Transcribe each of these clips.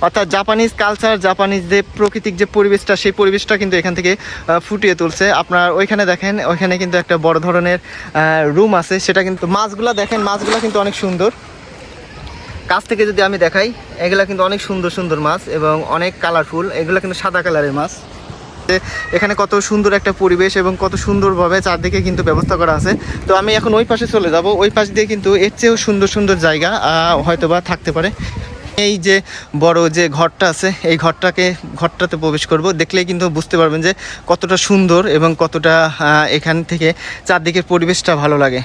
অর্থাৎ Japanese culture, Japanese যে প্রাকৃতিক যে পরিবেশটা, সেই পরিবেশটা কিন্তু এখান থেকে ফুটিয়ে তুলছে। আপনার ওইখানে দেখেন, ওইখানে কিন্তু একটা বড় ধরনের রুম আছে, সেটা কিন্তু মাছগুলা দেখেন, মাছগুলা কিন্তু অনেক সুন্দর। কাছ থেকে যদি আমি দেখাই, এগুলা কিন্তু অনেক সুন্দর সুন্দর মাছ এবং অনেক কালারফুল। এগুলো কিন্তু সাদা কালারের মাছ। এখানে কত সুন্দর একটা পরিবেশ এবং কত সুন্দরভাবে চারদিকে কিন্তু ব্যবস্থা করা আছে। তো আমি এখন ওই পাশে চলে যাব। ওই পাশ দিয়ে কিন্তু এর চেয়েও সুন্দর সুন্দর জায়গা হয়তোবা থাকতে পারে। এই যে বড় যে ঘরটা আছে, এই ঘরটাতে প্রবেশ করব। দেখলেই কিন্তু বুঝতে পারবেন যে কতটা সুন্দর এবং কতটা এখান থেকে চারদিকের পরিবেশটা ভালো লাগে।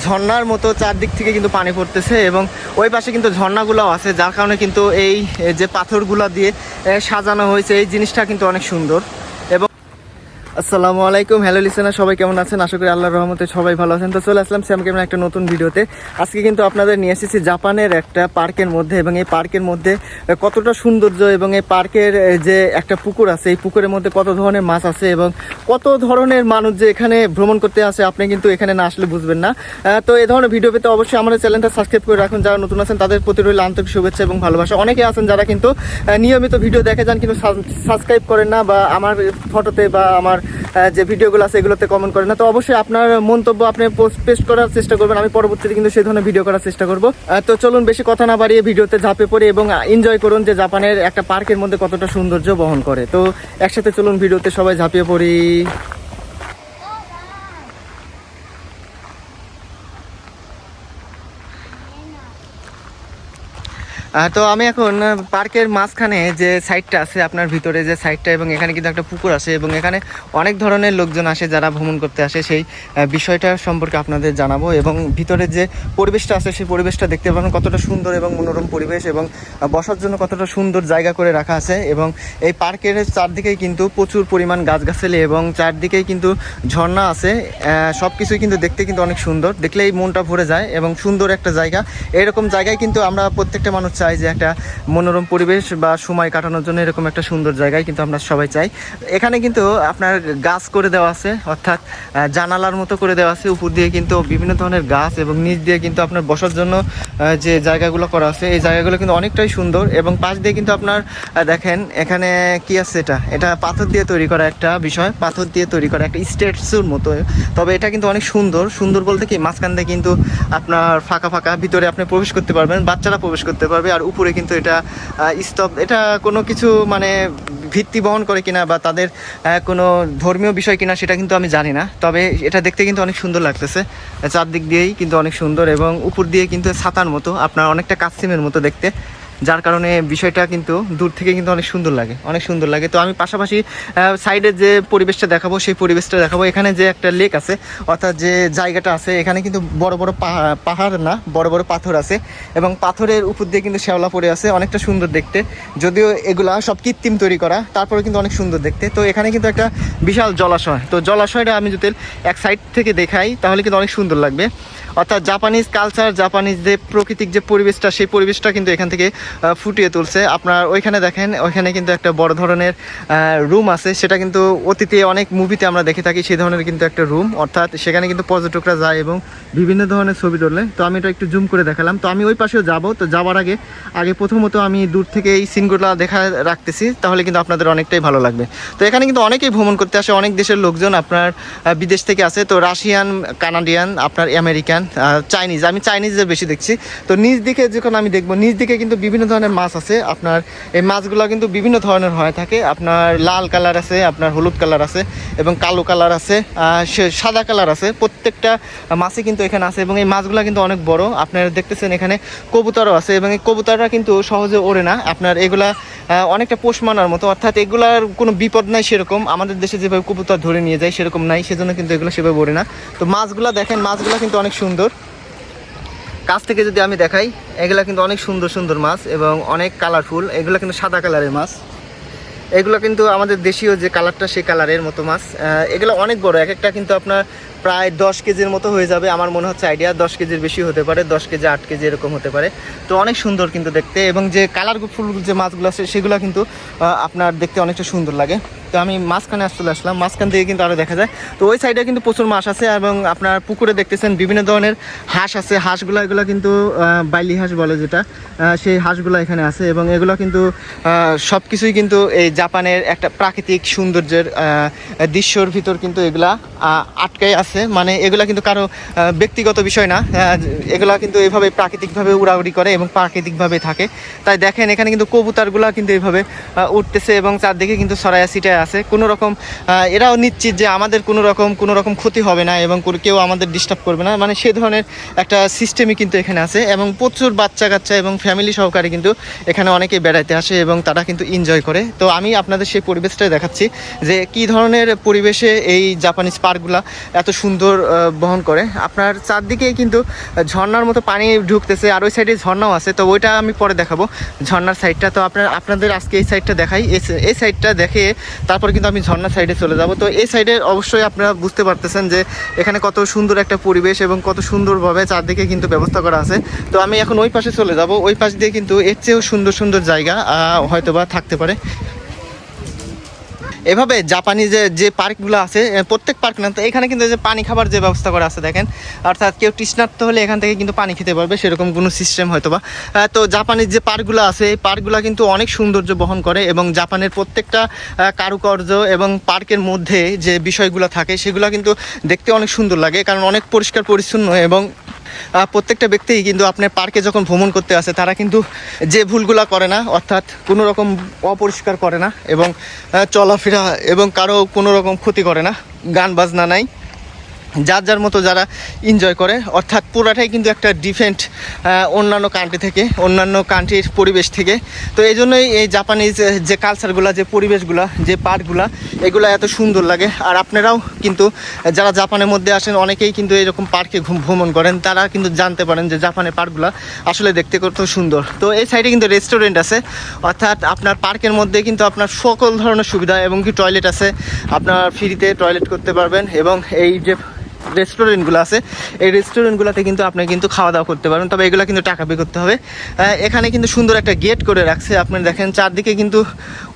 ঝর্ণার মতো চারদিক থেকে কিন্তু পানি পড়তেছে এবং ওই পাশে কিন্তু ঝর্ণাগুলোও আছে, যার কারণে কিন্তু এই যে পাথরগুলা দিয়ে সাজানো হয়েছে, এই জিনিসটা কিন্তু অনেক সুন্দর। এবং আসসালামু আলাইকুম, হ্যালো লিসেনার, সবাই কেমন আছেন? আশা করি আল্লাহর রহমতে সবাই ভালো আছেন। তো চলে আসলাম স্যাম ক্যামেরা একটা নতুন ভিডিওতে। আজকে কিন্তু আপনাদের নিয়ে এসেছি জাপানের একটা পার্কের মধ্যে, এবং এই পার্কের মধ্যে কতটা সৌন্দর্য এবং এই পার্কের যে একটা পুকুর আছে, এই পুকুরের মধ্যে কত ধরনের মাছ আছে এবং কত ধরনের মানুষ যে এখানে ভ্রমণ করতে আসে, আপনি কিন্তু এখানে না আসলে বুঝবেন না। তো এই ধরনের ভিডিও পেতে অবশ্যই আমাদের চ্যানেলটা সাবস্ক্রাইব করে রাখুন। যারা নতুন আছেন তাদের প্রতি রইল আন্তরিক শুভেচ্ছা এবং ভালোবাসা। অনেকে আছেন যারা কিন্তু নিয়মিত ভিডিও দেখে যান কিন্তু সাবস্ক্রাইব করেন না, বা আমার ফটোতে বা আমার যে ভিডিওগুলো আছে এগুলোতে কমেন্ট করেন না। তো অবশ্যই আপনার মন্তব্য আপনি পেস্ট করার চেষ্টা করবেন, আমি পরবর্তীতে কিন্তু সেই ধরনের ভিডিও করার চেষ্টা করব। তো চলুন বেশি কথা না বাড়িয়ে ভিডিওতে ঝাঁপে পড়ি এবং এনজয় করুন যে জাপানের একটা পার্কের মধ্যে কতটা সৌন্দর্য বহন করে। তো একসাথে চলুন ভিডিওতে সবাই ঝাঁপিয়ে পড়ি। তো আমি এখন পার্কের মাঝখানে যে সাইডটা আছে, আপনার ভিতরে যে সাইডটা, এবং এখানে কিন্তু একটা পুকুর আছে এবং এখানে অনেক ধরনের লোকজন আসে যারা ভ্রমণ করতে আসে। সেই বিষয়টা সম্পর্কে আপনাদের জানাবো এবং ভিতরে যে পরিবেশটা আছে সেই পরিবেশটা দেখতে পাবেন কতটা সুন্দর এবং মনোরম পরিবেশ, এবং বসার জন্য কতটা সুন্দর জায়গা করে রাখা আছে। এবং এই পার্কের চারদিকেই কিন্তু প্রচুর পরিমাণ গাছগাছালি এবং চারদিকেই কিন্তু ঝর্ণা আছে। সব কিছুই কিন্তু দেখতে কিন্তু অনেক সুন্দর, দেখলেই মনটা ভরে যায় এবং সুন্দর একটা জায়গা। এরকম জায়গায় কিন্তু আমরা প্রত্যেকটা মানুষ চাই যে একটা মনোরম পরিবেশ বা সময় কাটানোর জন্য এরকম একটা সুন্দর জায়গায় কিন্তু আমরা সবাই চাই। এখানে কিন্তু আপনার গাছ করে দেওয়া আছে, অর্থাৎ জানালার মতো করে দেওয়া আছে। উপর দিয়ে কিন্তু বিভিন্ন ধরনের গাছ এবং নিচ দিয়ে কিন্তু আপনার বসার জন্য যে জায়গাগুলো করা আছে, এই জায়গাগুলো কিন্তু অনেকটাই সুন্দর। এবং পাশ দিয়ে কিন্তু আপনার দেখেন এখানে কি আছে, এটা পাথর দিয়ে তৈরি করা একটা বিষয়, পাথর দিয়ে তৈরি করা একটা স্ট্যাচুর মতো। তবে এটা কিন্তু অনেক সুন্দর। সুন্দর বলতে কি, মাঝখান দিয়ে কিন্তু আপনার ফাঁকা ফাঁকা, ভিতরে আপনি প্রবেশ করতে পারবেন, বাচ্চারা প্রবেশ করতে পারবে। আর উপরে কিন্তু এটা এটা কোনো কিছু মানে ভিত্তি বহন করে কিনা বা তাদের কোনো ধর্মীয় বিষয় কিনা সেটা কিন্তু আমি জানি না। তবে এটা দেখতে কিন্তু অনেক সুন্দর লাগতেছে, চারদিক দিয়েই কিন্তু অনেক সুন্দর, এবং উপর দিয়ে কিন্তু ছাতার মতো, আপনার অনেকটা কাসিমের মতো দেখতে, যার কারণে বিষয়টা কিন্তু দূর থেকে কিন্তু অনেক সুন্দর লাগে, অনেক সুন্দর লাগে। তো আমি পাশাপাশি সাইডের যে পরিবেশটা দেখাবো সেই পরিবেশটা দেখাবো। এখানে যে একটা লেক আছে, অর্থাৎ যে জায়গাটা আছে, এখানে কিন্তু বড় বড় পাহাড় না, বড় বড় পাথর আছে এবং পাথরের উপর দিয়ে কিন্তু শ্যাওলা পড়ে আছে, অনেকটা সুন্দর দেখতে। যদিও এগুলা সব কৃত্রিম তৈরি করা, তারপরে কিন্তু অনেক সুন্দর দেখতে। তো এখানে কিন্তু একটা বিশাল জলাশয়। তো জলাশয়টা আমি যদি এক সাইড থেকে দেখাই তাহলে কিন্তু অনেক সুন্দর লাগবে। অর্থাৎ জাপানিজ কালচার, জাপানিজ যে প্রাকৃতিক যে পরিবেশটা, সেই পরিবেশটা কিন্তু এখান থেকে ফুটিয়ে তুলছে। আপনার ওইখানে দেখেন, ওইখানে কিন্তু একটা বড় ধরনের রুম আছে, সেটা কিন্তু অতীতে অনেক মুভিতে আমরা দেখে থাকি, সেই ধরনের কিন্তু একটা রুম। অর্থাৎ সেখানে কিন্তু পর্যটকরা যায় এবং বিভিন্ন ধরনের ছবি তোলে। তো আমি এটা একটু জুম করে দেখালাম। তো আমি ওই পাশেও যাব। তো যাওয়ার আগে প্রথমত আমি দূর থেকে এই সিনগুলো দেখা রাখতেছি, তাহলে কিন্তু আপনাদের অনেকটাই ভালো লাগবে। তো এখানে কিন্তু অনেকেই ভ্রমণ করতে আসে, অনেক দেশের লোকজন আপনার বিদেশ থেকে আসে। তো রাশিয়ান, কানাডিয়ান, আপনার আমেরিকান, চাইনিজ, আমি চাইনিজদের বেশি দেখছি। তো নিচ দিকে যখন আমি দেখবো, নিচ দিকে কিন্তু বিভিন্ন ধরনের মাছ আছে। আপনার এই মাছগুলো কিন্তু বিভিন্ন ধরনের হয়ে থাকে। আপনার লাল কালার আছে, আপনার হলুদ কালার আছে এবং কালো কালার আছে, সাদা কালার আছে। প্রত্যেকটা মাছই কিন্তু এখানে আছে এবং এই মাছগুলো কিন্তু অনেক বড়। আপনারা দেখতেছেন এখানে কবুতরও আছে এবং এই কবুতররা কিন্তু সহজে ওড়ে না। আপনার এগুলা অনেকটা পোষ মানার মতো, অর্থাৎ এগুলার কোনো বিপদ নাই সেরকম। আমাদের দেশে যেভাবে কবুতর ধরে নিয়ে যায় সেরকম নাই, সেজন্য কিন্তু এগুলো সেভাবে ওড়ে না। তো মাছগুলো দেখেন, মাছগুলো কিন্তু অনেক সুন্দর। কাছ থেকে যদি আমি দেখাই, এগুলো কিন্তু অনেক সুন্দর সুন্দর মাছ এবং অনেক কালারফুল। এগুলো কিন্তু সাদা কালারের মাছ। এগুলো কিন্তু আমাদের দেশীয় যে কালারটা, সেই কালারের মতো মাছ। এগুলো অনেক বড়, এক একটা কিন্তু আপনার প্রায় 10 কেজির মতো হয়ে যাবে আমার মনে হচ্ছে, আইডিয়া 10 কেজির বেশি হতে পারে, 10 কেজি 8 কেজি এরকম হতে পারে। তো অনেক সুন্দর কিন্তু দেখতে, এবং যে কালারফুল যে মাছগুলো আছে সেগুলো কিন্তু আপনার দেখতে অনেকটা সুন্দর লাগে। তো তো আমি মাঝখানে চলে আসলাম, মাঝখান থেকে কিন্তু আরও দেখা যায়। তো ওই সাইডে কিন্তু প্রচুর মাছ আছে এবং আপনার পুকুরে দেখতেছেন বিভিন্ন ধরনের হাঁস আছে। হাঁসগুলো এগুলো কিন্তু বাইলি হাঁস বলে যেটা, সেই হাঁসগুলো এখানে আছে এবং এগুলো কিন্তু সব কিছুই কিন্তু এই জাপানের একটা প্রাকৃতিক সৌন্দর্যের দৃশ্যর ভিতর কিন্তু এগুলা আটকাই আছে। মানে এগুলা কিন্তু কারো ব্যক্তিগত বিষয় না, এগুলা কিন্তু এইভাবে প্রাকৃতিকভাবে উড়াউড়ি করে এবং প্রাকৃতিকভাবে থাকে। তাই দেখেন এখানে কিন্তু কবুতরগুলা কিন্তু এইভাবে উঠতেছে এবং চারদিকে কিন্তু ছড়ায়া ছিটায় আছে। কোনো রকম এরাও নিশ্চিত যে আমাদের কোনো রকম ক্ষতি হবে না এবং কেউ আমাদের ডিস্টার্ব করবে না, মানে সেই ধরনের একটা সিস্টেমই কিন্তু এখানে আছে। এবং প্রচুর বাচ্চা কাচ্চা এবং ফ্যামিলি সহকারে কিন্তু এখানে অনেকেই বেড়াইতে আসে এবং তারা কিন্তু এনজয় করে। তো আমি আপনাদের সেই পরিবেশটাই দেখাচ্ছি যে কি ধরনের পরিবেশে এই জাপানিজ পার্কগুলা এত সুন্দর বহন করে। আপনার চারদিকে কিন্তু ঝর্ণার মতো পানি ঢুকতেছে আর ওই সাইডে ঝর্ণাও আছে, তো ওইটা আমি পরে দেখাবো ঝর্ণার সাইডটা। তো আপনাদের আজকে এই সাইডটা দেখাই, এই সাইডটা দেখে তারপর কিন্তু আমি ঝর্ণার সাইডে চলে যাব। তো এই সাইডে অবশ্যই আপনারা বুঝতে পারতেছেন যে এখানে কত সুন্দর একটা পরিবেশ এবং কত সুন্দরভাবে চারদিকে কিন্তু ব্যবস্থা করা আছে। তো আমি এখন ওই পাশে চলে যাব, ওই পাশ দিয়ে কিন্তু এর চেয়েও সুন্দর সুন্দর জায়গা হয়তো বা থাকতে পারে। এভাবে জাপানি যে পার্কগুলো আছে, প্রত্যেক পার্ক না, তো এখানে কিন্তু যে পানি খাবার যে ব্যবস্থা করা আছে দেখেন, অর্থাৎ কেউ তৃষ্ণার্ত হলে এখান থেকে কিন্তু পানি খেতে পারবে, সেরকম কোনো সিস্টেম হয়তো বা। তো জাপানির যে পার্কগুলো আছে এই পার্কগুলো কিন্তু অনেক সৌন্দর্য বহন করে এবং জাপানের প্রত্যেকটা কারুকার্য এবং পার্কের মধ্যে যে বিষয়গুলো থাকে সেগুলো কিন্তু দেখতে অনেক সুন্দর লাগে, কারণ অনেক পরিষ্কার পরিচ্ছন্ন এবং প্রত্যেকটা ব্যক্তিই কিন্তু আপনার পার্কে যখন ভ্রমণ করতে আসে তারা কিন্তু যে ভুলগুলো করে না, অর্থাৎ কোনো রকম অপরিষ্কার করে না এবং চলাফেরা এবং কারো কোনো রকম ক্ষতি করে না, গান বাজনা নাই, যার যার মতো যারা এনজয় করে। অর্থাৎ পুরাটাই কিন্তু একটা ডিফারেন্ট অন্যান্য কান্ট্রি থেকে, অন্যান্য কান্ট্রির পরিবেশ থেকে। তো এই জন্যই এই জাপানিজ যে কালচারগুলো, যে পরিবেশগুলো, যে পার্কগুলো, এগুলো এত সুন্দর লাগে। আর আপনারাও কিন্তু যারা জাপানের মধ্যে আসেন অনেকেই কিন্তু এরকম পার্কে ভ্রমণ করেন, তারা কিন্তু জানতে পারেন যে জাপানের পার্কগুলো আসলে দেখতে কত সুন্দর। তো এই সাইডে কিন্তু রেস্টুরেন্ট আছে, অর্থাৎ আপনার পার্কের মধ্যে কিন্তু আপনার সকল ধরনের সুবিধা এবং কি টয়লেট আছে, আপনার ফ্রিতে টয়লেট করতে পারবেন। এবং এই যে রেস্টুরেন্টগুলো আছে এই রেস্টুরেন্টগুলোতে কিন্তু আপনি কিন্তু খাওয়া দাওয়া করতে পারবেন, তবে এগুলো কিন্তু টাকা পে করতে হবে। এখানে কিন্তু সুন্দর একটা গেট করে রাখছে, আপনি দেখেন চারদিকে কিন্তু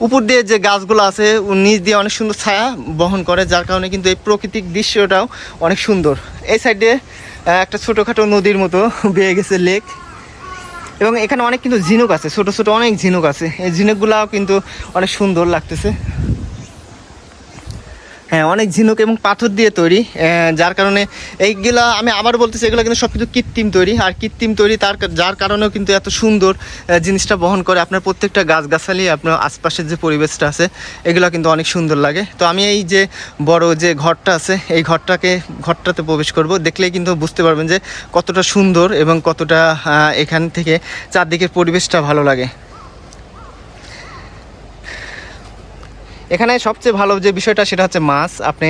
উপর দিয়ে যে গাছগুলো আছে নিচ দিয়ে অনেক সুন্দর ছায়া বহন করে, যার কারণে কিন্তু এই প্রাকৃতিক দৃশ্যটাও অনেক সুন্দর। এই সাইডে একটা ছোটোখাটো নদীর মতো বেয়ে গেছে লেক এবং এখানে অনেক কিন্তু ঝিনুক আছে, ছোটো ছোটো অনেক ঝিনুক আছে, এই ঝিনুকগুলাও কিন্তু অনেক সুন্দর লাগতেছে। হ্যাঁ, অনেক ঝিনুক এবং পাথর দিয়ে তৈরি, যার কারণে এইগুলা আমি আবার বলতেছি এগুলো কিন্তু সব কিছু কৃত্রিম তৈরি, আর কৃত্রিম তৈরি যার কারণেও কিন্তু এত সুন্দর জিনিসটা বহন করে। আপনার প্রত্যেকটা গাছগাছালি, আপনার আশপাশের যে পরিবেশটা আছে এগুলো কিন্তু অনেক সুন্দর লাগে। তো আমি এই যে বড় যে ঘরটা আছে এই ঘরটাতে প্রবেশ করব, দেখলেই কিন্তু বুঝতে পারবেন যে কতটা সুন্দর এবং কতটা এখান থেকে চারদিকের পরিবেশটা ভালো লাগে। এখানে সবচেয়ে ভালো যে বিষয়টা সেটা হচ্ছে মাছ, আপনি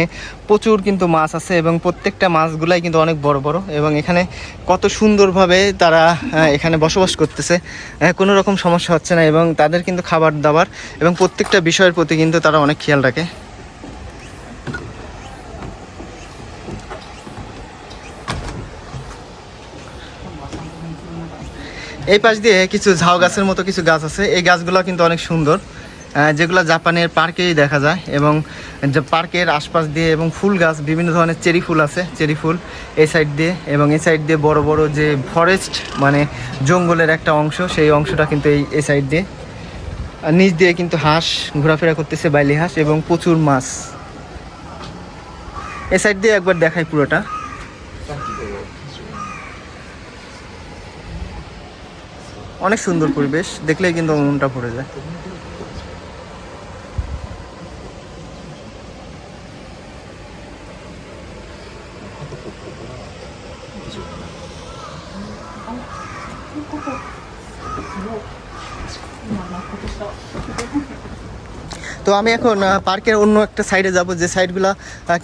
প্রচুর কিন্তু মাছ আছে এবং প্রত্যেকটা মাছগুলাই কিন্তু অনেক বড় বড় এবং এখানে কত সুন্দরভাবে তারা এখানে বসবাস করতেছে, কোনো রকম সমস্যা হচ্ছে না এবং তাদের কিন্তু খাবার দাবার এবং প্রত্যেকটা বিষয়ের প্রতি কিন্তু তারা অনেক খেয়াল রাখে। এই পাশ দিয়ে কিছু ঝাউ গাছের মতো কিছু গাছ আছে, এই গাছগুলো কিন্তু অনেক সুন্দর, যেগুলো জাপানের পার্কেই দেখা যায় এবং পার্কের আশপাশ দিয়ে এবং ফুল গাছ, বিভিন্ন ধরনের চেরি ফুল আছে, চেরি ফুল এই সাইড দিয়ে এবং এই সাইড দিয়ে বড় বড় যে ফরেস্ট মানে জঙ্গলের একটা অংশ, সেই অংশটা কিন্তু এই সাইড দিয়ে। আর নিচ দিয়ে কিন্তু হাঁস ঘোরাফেরা করতেছে, বাইলি হাঁস এবং প্রচুর মাছ। এই সাইড দিয়ে একবার দেখাই পুরোটা। অনেক সুন্দর পরিবেশ, দেখলেই কিন্তু মনটা ভরে যায়। তো আমি এখন পার্কের অন্য একটা সাইডে যাব, যে সাইডগুলো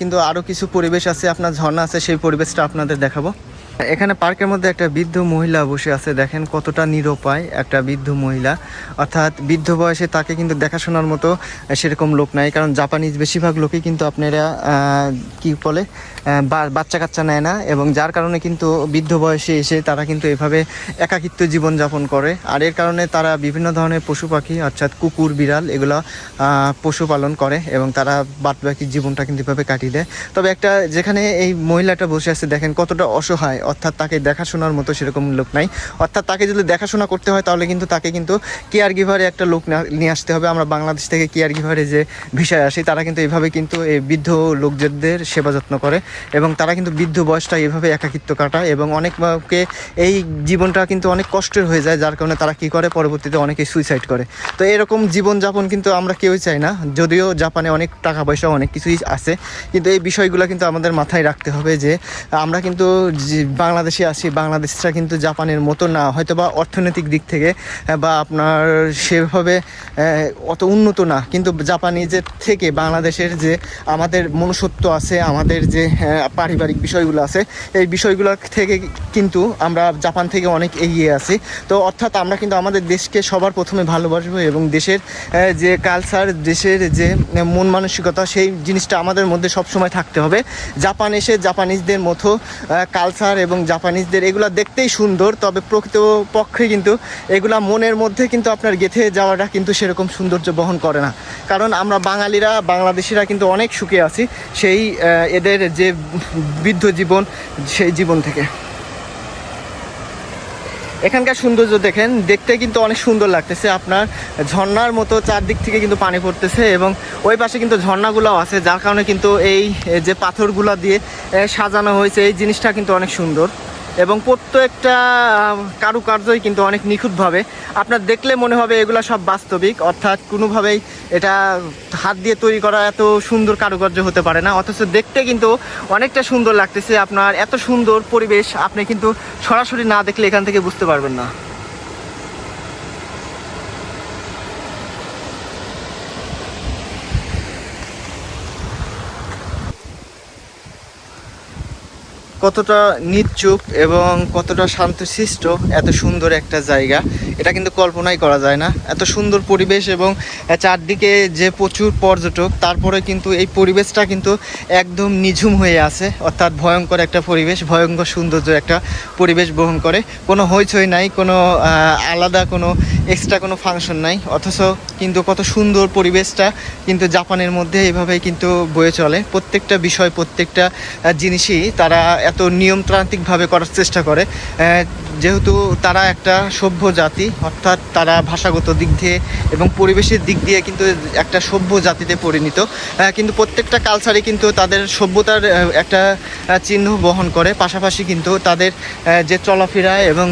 কিন্তু আরও কিছু পরিবেশ আছে, আপনার ঝর্ণা আছে, সেই পরিবেশটা আপনাদের দেখাবো। এখানে পার্কের মধ্যে একটা বৃদ্ধ মহিলা বসে আছে, দেখেন কতটা নিরুপায় একটা বৃদ্ধ মহিলা, অর্থাৎ বৃদ্ধ বয়সে তাকে কিন্তু দেখাশোনার মতো সেরকম লোক নাই। কারণ জাপানিজ বেশিরভাগ লোকই কিন্তু আপনারা কি বলে বাচ্চা কাচ্চা নেয় না, এবং যার কারণে কিন্তু বৃদ্ধ বয়সে এসে তারা কিন্তু এভাবে একাকিত্ব জীবনযাপন করে। আর এর কারণে তারা বিভিন্ন ধরনের পশু পাখি অর্থাৎ কুকুর বিড়াল এগুলো পশুপালন করে এবং তারা বাদবাকি জীবনটা কিন্তু এভাবে কাটিয়ে দেয়। তবে একটা যেখানে এই মহিলাটা বসে আছে দেখেন কতটা অসহায়, অর্থাৎ তাকে দেখাশোনার মতো সেরকম লোক নাই। অর্থাৎ তাকে যদি দেখাশোনা করতে হয় তাহলে কিন্তু তাকে কিন্তু কেয়ার গিভারে একটা লোক নিয়ে আসতে হবে। আমরা বাংলাদেশ থেকে কেয়ার গিভারে যে ভিসায় আসি তারা কিন্তু এভাবে কিন্তু এই বৃদ্ধ লোকজনদের সেবা যত্ন করে এবং তারা কিন্তু বৃদ্ধ বয়সটা এভাবে একাকিত্ব কাটায় এবং অনেককে এই জীবনটা কিন্তু অনেক কষ্টের হয়ে যায়, যার কারণে তারা কি করে পরবর্তীতে অনেকে সুইসাইড করে। তো এরকম জীবনযাপন কিন্তু আমরা কেউই চাই না, যদিও জাপানে অনেক টাকা পয়সা অনেক কিছুই আছে, কিন্তু এই বিষয়গুলো কিন্তু আমাদের মাথায় রাখতে হবে যে আমরা কিন্তু বাংলাদেশে আছি, বাংলাদেশটা কিন্তু জাপানের মতো না, হয়তো বা অর্থনৈতিক দিক থেকে বা আপনার সেভাবে অত উন্নত না, কিন্তু জাপানিজের থেকে বাংলাদেশের যে আমাদের মনুষ্যত্ব আছে, আমাদের যে পারিবারিক বিষয়গুলো আছে, এই বিষয়গুলো থেকে কিন্তু আমরা জাপান থেকে অনেক এগিয়ে আছি। তো অর্থাৎ আমরা কিন্তু আমাদের দেশকে সবার প্রথমে ভালোবাসবো এবং দেশের যে কালচার, দেশের যে মন মানসিকতা, সেই জিনিসটা আমাদের মধ্যে সবসময় থাকতে হবে। জাপান এসে জাপানিজদের মতো কালচার এবং জাপানিজদের এগুলা দেখতেই সুন্দর, তবে প্রকৃতপক্ষে কিন্তু এগুলা মনের মধ্যে কিন্তু আপনার গেঁথে যাওয়াটা কিন্তু সেরকম সৌন্দর্য বহন করে না। কারণ আমরা বাঙালিরা, বাংলাদেশিরা কিন্তু অনেক সুখে আছি সেই এদের যে বৃদ্ধ জীবন, সেই জীবন থেকে। এখানকার সৌন্দর্য দেখেন, দেখতে কিন্তু অনেক সুন্দর লাগতেছে, আপনার ঝর্ণার মতো চারদিক থেকে কিন্তু পানি পড়তেছে এবং ওই পাশে কিন্তু ঝর্ণাগুলোও আছে, যার কারণে কিন্তু এই যে পাথরগুলো দিয়ে সাজানো হয়েছে এই জিনিসটা কিন্তু অনেক সুন্দর এবং প্রত্যেকটা কারুকার্যই কিন্তু অনেক নিখুঁতভাবে আপনার দেখলে মনে হবে এগুলো সব বাস্তবিক, অর্থাৎ কোনোভাবেই এটা হাত দিয়ে তৈরি করা এত সুন্দর কারুকার্য হতে পারে না, অথচ দেখতে কিন্তু অনেকটা সুন্দর লাগতেছে। আপনার এত সুন্দর পরিবেশ আপনি কিন্তু সরাসরি না দেখলে এখান থেকে বুঝতে পারবেন না। কতটা নিচুপ এবং কতটা শান্তশিষ্ট এত সুন্দর একটা জায়গা, এটা কিন্তু কল্পনাই করা যায় না। এত সুন্দর পরিবেশ এবং চারদিকে যে প্রচুর পর্যটক, তারপরে কিন্তু এই পরিবেশটা কিন্তু একদম নিঝুম হয়ে আছে, অর্থাৎ ভয়ঙ্কর একটা পরিবেশ, ভয়ঙ্কর সৌন্দর্য একটা পরিবেশ বহন করে। কোনো হইচই নাই, কোনো আলাদা কোনো এক্সট্রা কোনো ফাংশন নাই, অথচ কিন্তু কত সুন্দর পরিবেশটা কিন্তু জাপানের মধ্যে এভাবেই কিন্তু বয়ে চলে। প্রত্যেকটা বিষয়, প্রত্যেকটা জিনিসই তারা এত নিয়মতান্ত্রিকভাবে করার চেষ্টা করে, যেহেতু তারা একটা সভ্য জাতি, অর্থাৎ তারা ভাষাগত দিক দিয়ে এবং পরিবেশের দিক দিয়ে কিন্তু একটা সভ্য জাতিতে পরিণত, কিন্তু প্রত্যেকটা কালচারই কিন্তু তাদের সভ্যতার একটা চিহ্ন বহন করে, পাশাপাশি কিন্তু তাদের যে চলাফেরা এবং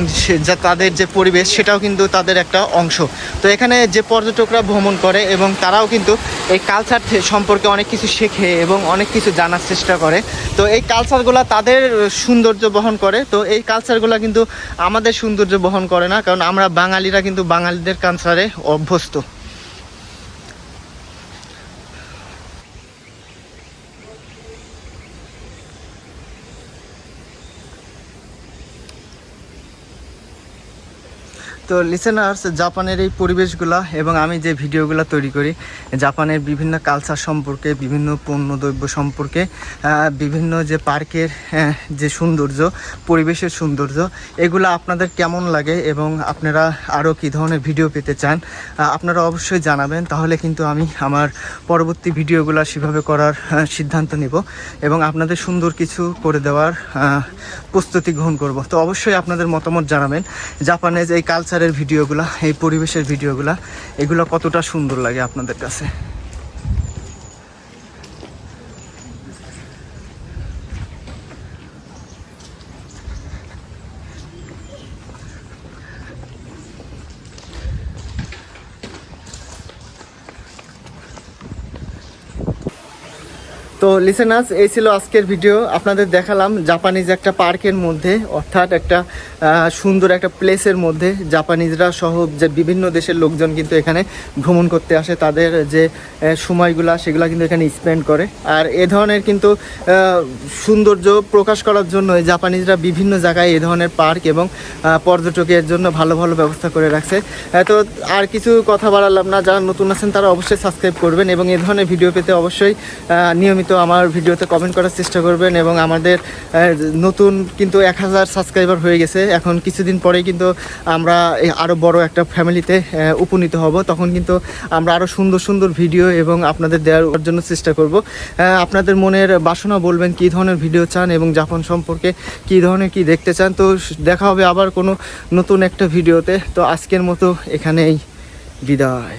তাদের যে পরিবেশ সেটাও কিন্তু তাদের একটা অংশ। তো এখানে যে পর্যটকরা ভ্রমণ করে এবং তারাও কিন্তু এই কালচার সম্পর্কে অনেক কিছু শেখে এবং অনেক কিছু জানার চেষ্টা করে। তো এই কালচারগুলো তাদের সৌন্দর্য বহন করে, তো এই কালচারগুলো কিন্তু আমাদের সৌন্দর্য বহন করে না, কারণ আমরা বাঙালিরা কিন্তু বাঙালিদের কালচারে অভ্যস্ত। তো লিসেনার্স, জাপানের এই পরিবেশগুলা এবং আমি যে ভিডিওগুলো তৈরি করি জাপানের বিভিন্ন কালচার সম্পর্কে, বিভিন্ন পণ্যদ্রব্য সম্পর্কে, বিভিন্ন যে পার্কের যে সৌন্দর্য, পরিবেশের সৌন্দর্য, এগুলো আপনাদের কেমন লাগে এবং আপনারা আরও কী ধরনের ভিডিও পেতে চান আপনারা অবশ্যই জানাবেন, তাহলে কিন্তু আমি আমার পরবর্তী ভিডিওগুলো সেভাবে করার সিদ্ধান্ত নেব এবং আপনাদের সুন্দর কিছু করে দেওয়ার প্রস্তুতি গ্রহণ করব। তো অবশ্যই আপনাদের মতামত জানাবেন জাপানের এই কালচারের ভিডিওগুলা, এই পরিবেশের ভিডিওগুলা, এগুলো কতটা সুন্দর লাগে আপনাদের কাছে। তো লিসেনার্স, এই ছিল আজকের ভিডিও। আপনাদের দেখালাম জাপানিজ একটা পার্কের মধ্যে, অর্থাৎ একটা সুন্দর একটা প্লেসের মধ্যে জাপানিজরা সহ যে বিভিন্ন দেশের লোকজন কিন্তু এখানে ভ্রমণ করতে আসে, তাদের যে সময়গুলা সেগুলো কিন্তু এখানে স্পেন্ড করে। আর এ ধরনের কিন্তু সৌন্দর্য প্রকাশ করার জন্য জাপানিজরা বিভিন্ন জায়গায় এ ধরনের পার্ক এবং পর্যটকের জন্য ভালো ভালো ব্যবস্থা করে রাখছে। তো আর কিছু কথা বাড়ালাম না, যারা নতুন আছেন তারা অবশ্যই সাবস্ক্রাইব করবেন এবং এ ধরনের ভিডিও পেতে অবশ্যই নিয়মিত আমার ভিডিওতে কমেন্ট করার চেষ্টা করবেন। এবং আমাদের নতুন কিন্তু 1000 সাবস্ক্রাইবার হয়ে গেছে, এখন কিছুদিন পরেই কিন্তু আমরা আরও বড় একটা ফ্যামিলিতে উপনীত হব। তখন কিন্তু আমরা আরও সুন্দর সুন্দর ভিডিও এবং আপনাদের দেওয়ার জন্য চেষ্টা করব। আপনাদের মনের বাসনা বলবেন কী ধরনের ভিডিও চান এবং জাপান সম্পর্কে কী ধরনের কি দেখতে চান। তো দেখা হবে আবার কোনো নতুন একটা ভিডিওতে। তো আজকের মতো এখানেই বিদায়।